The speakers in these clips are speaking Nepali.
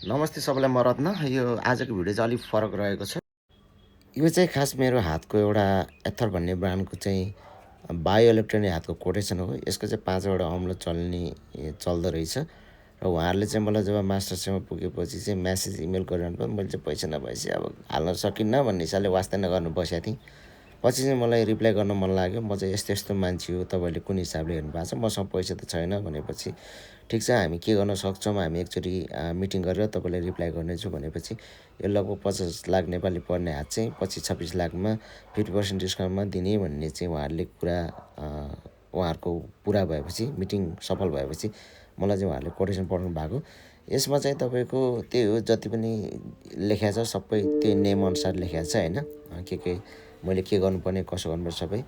नमस्ते सबैलाई म रत्न यो आजको भिडियो चाहिँ अलिक फरक रहेको छ। यो चाहिँ खास मेरो हातको एउटा एथर भन्ने ब्रान्डको चाहिँ बायो इलेक्ट्रोनिक हातको कोटेसन हो। यसको चाहिँ 5वटा अम्ल चल्दो रहेछ र उहाँहरूले चाहिँ मलाई जब मास्टर्समा पुगेपछि चाहिँ म्यासेज इमेल गरिरहनु भयो। मैले चाहिँ पैसा नभएपछि अब हाल्न सकिन्न भन्ने हिसाबले वास्ता नगर्नु बसेको थिएँ। पछि चाहिँ मलाई रिप्लाई गर्न मन लाग्यो, म चाहिँ यस्तो यस्तो मान्छे हो, तपाईँले कुन हिसाबले हेर्नु भएको छ, मसँग पैसा त छैन भनेपछि ठिक छ हामी के गर्न सक्छौँ, हामी एकचोटि मिटिङ गरेर तपाईँलाई रिप्लाई गर्नेछु भनेपछि यो लगभग 50 लाख नेपाली पर्ने हात चाहिँ 25-26 लाखमा 50% डिस्काउन्टमा दिने भन्ने चाहिँ उहाँहरूको पुरा भएपछि मिटिङ सफल भएपछि मलाई चाहिँ उहाँहरूले कोटेसन पठाउनु भएको। यसमा चाहिँ तपाईँको त्यही हो, जति पनि लेखा छ सबै त्यो नेमअनुसार लेखा छ होइन, के मैले के गर्नुपर्ने कसो गर्नुपर्ने सबै।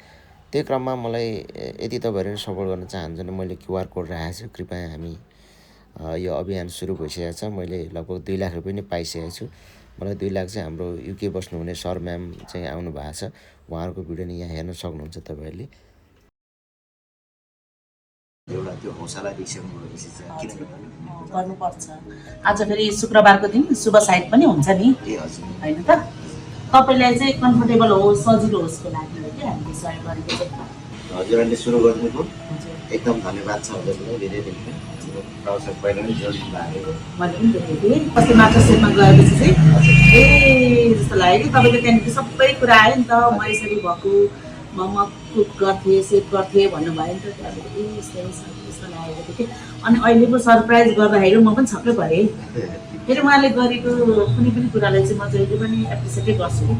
त्यही क्रममा मलाई यदि तपाईँहरू सपोर्ट गर्न चाहनुहुन्छ भने मैले क्युआर कोड राखेको छु। कृपया हामी यो अभियान सुरु भइसकेको छ। मैले लगभग 2 लाख रुपियाँ नै पाइसकेको छु। मलाई 2 लाख चाहिँ हाम्रो युके बस्नुहुने सर म्याम चाहिँ आउनु भएको छ। उहाँहरूको भिडियो नि यहाँ हेर्न सक्नुहुन्छ तपाईँहरूले। एउटा त्यो हौसला गर्नुपर्छ। आज फेरि शुक्रबारको दिन शुभ साइट पनि हुन्छ नि होइन त। तपाईँलाई चाहिँ कम्फर्टेबल होस्, सजिलो होस्को लागि हो कि हामीले सहयोग गरेको चाहिँ। हजुरहरूले सुरु गर्नुभयो, एकदम धन्यवाद छ हजुरलाई धेरै धेरै। प्रवचन पहिला नै जोडिनु भएको मैले पनि देखेको थिएँ। कति मात्र सेटमा गएपछि चाहिँ ए जस्तो लाग्यो कि तपाईँको त्यहाँदेखि सबै कुरा आयो नि त। म यसरी भएको म कुक गर्थेँ, सेभ गर्थेँ भन्नुभयो नि त। त्यहाँदेखि यस्तै यस्तो लागेको थियो कि अनि अहिले पो सरप्राइज गर्दाखेरि म पनि छक्कै परेँ। फेरि उहाँले गरेको कुनै पनि कुरालाई चाहिँ म जहिले पनि एप्रिसिएटै गर्छु कि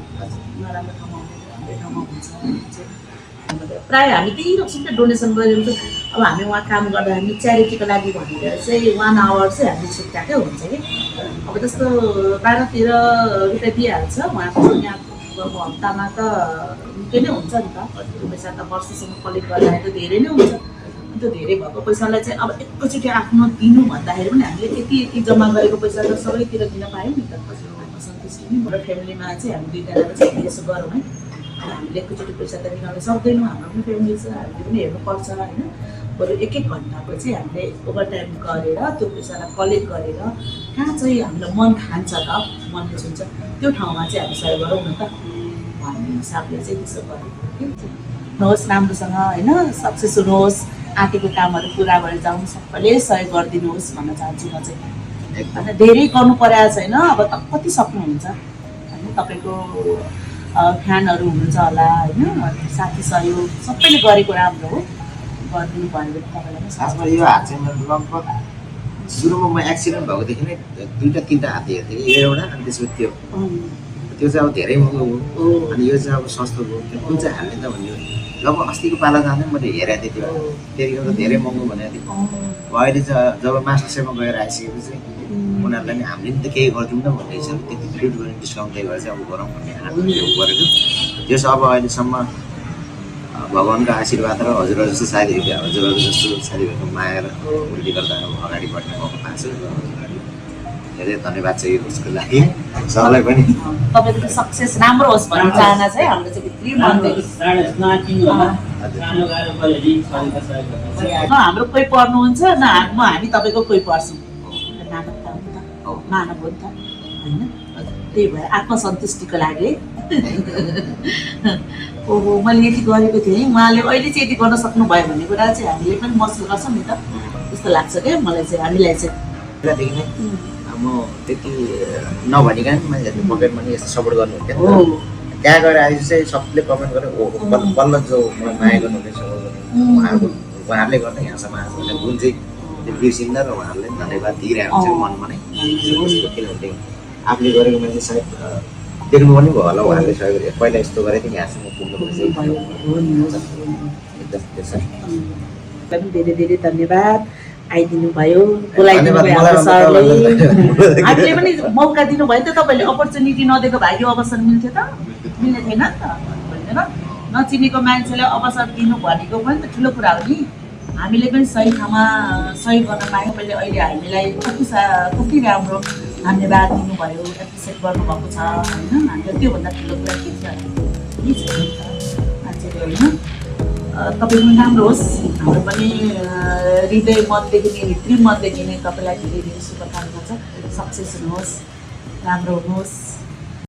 नराम्रो ठाउँमा हुँदैन, राम्रो ठाउँमा हुन्छ चाहिँ। प्रायः हामी त्यही रोक्छौँ क्या, डोनेसन गरेर चाहिँ अब हामी उहाँ काम गर्दा हामी च्यारिटीको लागि भनेर चाहिँ 1 आवर चाहिँ हामीले छुट्याएकै हुन्छ कि। अब जस्तो 12-13 रुपियाँ दिइहाल्छ उहाँको यहाँ हप्तामा त निकै नै हुन्छ नि त। त्यो पैसा त वर्षसम्म कलेक्ट गर्दाखेरि त धेरै नै हुन्छ। त्यो धेरै भएको पैसालाई चाहिँ अब एकैचोटि आफ्नो दिनु भन्दाखेरि पनि हामीले यति जम्मा गरेको पैसा त सबैतिर दिन पायौँ नि त। सन्तुष्टि नै मेरो फ्यामिलीमा चाहिँ हामी 2जनाले चाहिँ यसो गरौँ है। हामीले एकैचोटि पैसा त निकाल्न सक्दैनौँ, हाम्रो पनि फ्यामिली छ, हामीले पनि हेर्नुपर्छ होइन। बरु 1-1 घन्टाको चाहिँ हामीले ओभर टाइम गरेर त्यो पैसालाई कलेक्ट गरेर कहाँ चाहिँ हामीलाई मन खान्छ त, मनले छुन्छ त्यो ठाउँमा चाहिँ हामी सहयोग गरौँ न त भन्ने हिसाबले चाहिँ त्यसो गरेको होस्। राम्रोसँग होइन सक्सेस हुनुहोस्, आँटेको कामहरू पुरा भएर जाउँ, सबैले सहयोग गरिदिनुहोस् भन्न चाहन्छु म चाहिँ। होइन धेरै गर्नु परेको छैन, अब कति सक्नुहुन्छ होइन। तपाईँको फ्यानहरू हुनुहुन्छ होला होइन, साथी सहयोग सबैले गरेको राम्रो हो। गरिदिनु भयो भने तपाईँलाई खासमा यो हात चाहिँ मेरो लगभग सुरुमा म एक्सिडेन्ट भएकोदेखि नै 2-3टा हात हेर्थेँ कि, एउटा अनि त्यसपछि त्यो चाहिँ अब धेरै महँगो हो अनि यो चाहिँ अब सस्तो हो। त्यो कुन चाहिँ हाल्ने त भन्ने लगभग अस्तिको पाला जाँदै मैले हेरेको थिएँ। त्यतिखेर त धेरै महँगो भनेको थिएँ। अहिले चाहिँ जब मास्टर सेपमा गएर आइसकेपछि उनीहरूलाई नि हामीले नि त केही गरिदिउँ न भन्ने हिसाबले त्यति फ्लुट गर्ने डिस्काउन्ट त्यही भएर चाहिँ अब गरौँ भन्ने आग्रह गरेको। त्यो चाहिँ अब अहिलेसम्म भगवान्को आशीर्वाद र हजुरहरू जस्तो हजुरहरू जस्तो साथीभाइको माया र उसले गर्दा अब अगाडि बढ्ने मौका पाएको छु। धेरै धन्यवाद छ यो उसको लागि सबलाई पनि। तपाईँको सक्सेस राम्रो होस् भन्ने चाहना छ है हाम्रो चाहिँ भित्री मनदेखि। न हाम्रो कोही पर्नुहुन्छ न हामी तपाईँको कोही पर्छौँ। मानव हो नि त होइन। त्यही भएर आत्मसन्तुष्टिको लागि ओहो मैले यति गरेको थिएँ, उहाँले अहिले चाहिँ यति गर्न सक्नुभयो भन्ने कुरा चाहिँ हामीले पनि महसुस गर्छौँ नि त। त्यस्तो लाग्छ क्या मलाई चाहिँ, हामीलाई चाहिँ। पहिलादेखि नै म त्यति नभनिकन मान्छेहरूले पकेट मनी यस्तो सपोर्ट गर्नुहुन्थ्यो। त्यहाँ गएर आएपछि चाहिँ सबले कमेन्ट गरेर बल्ल जो मलाई माया गर्नुहुने सपोर्ट गर्नु उहाँहरूले गर्दा यहाँसम्म आएको भने जुन चाहिँ त्यो बिर्सिँदा र उहाँहरूलाई धन्यवाद दिइरहेको हुन्छ मनमा नै। किनभने आफूले गरेको मान्छे सायद देख्नु पनि भयो होला उहाँहरूले सहयोग गरेर पहिला यस्तो गरेको थिएँ यहाँसम्म पुग्नुपर्छ। एकदम धेरै धेरै धन्यवाद आइदिनु भयो, बोलाइदिनु भयो हाम्रो सरले। हामीले पनि मौका दिनुभयो नि त तपाईँले। अपर्च्युनिटी नदिएको भए यो अवसर मिल्थ्यो त, मिल्ने थिएन नि त होइन। नचिनेको मान्छेलाई अवसर दिनु भनेको पनि त ठुलो कुरा हो नि। हामीले पनि सही ठाउँमा सही गर्न पायौँ। मैले अहिले हामीलाई कति राम्रो धन्यवाद दिनुभयो, एप्रिसिएट गर्नुभएको छ होइन। हामीले त्योभन्दा ठुलो कुरा के छ, के छैन नि त मान्छेले होइन। तपाईँ पनि राम्रो होस्, हाम्रो पनि हृदय मनदेखि नै भित्री मनदेखि नै तपाईँलाई धेरै धेरै शुभकामना छ। सक्सेस हुनुहोस्, राम्रो हुनुहोस्।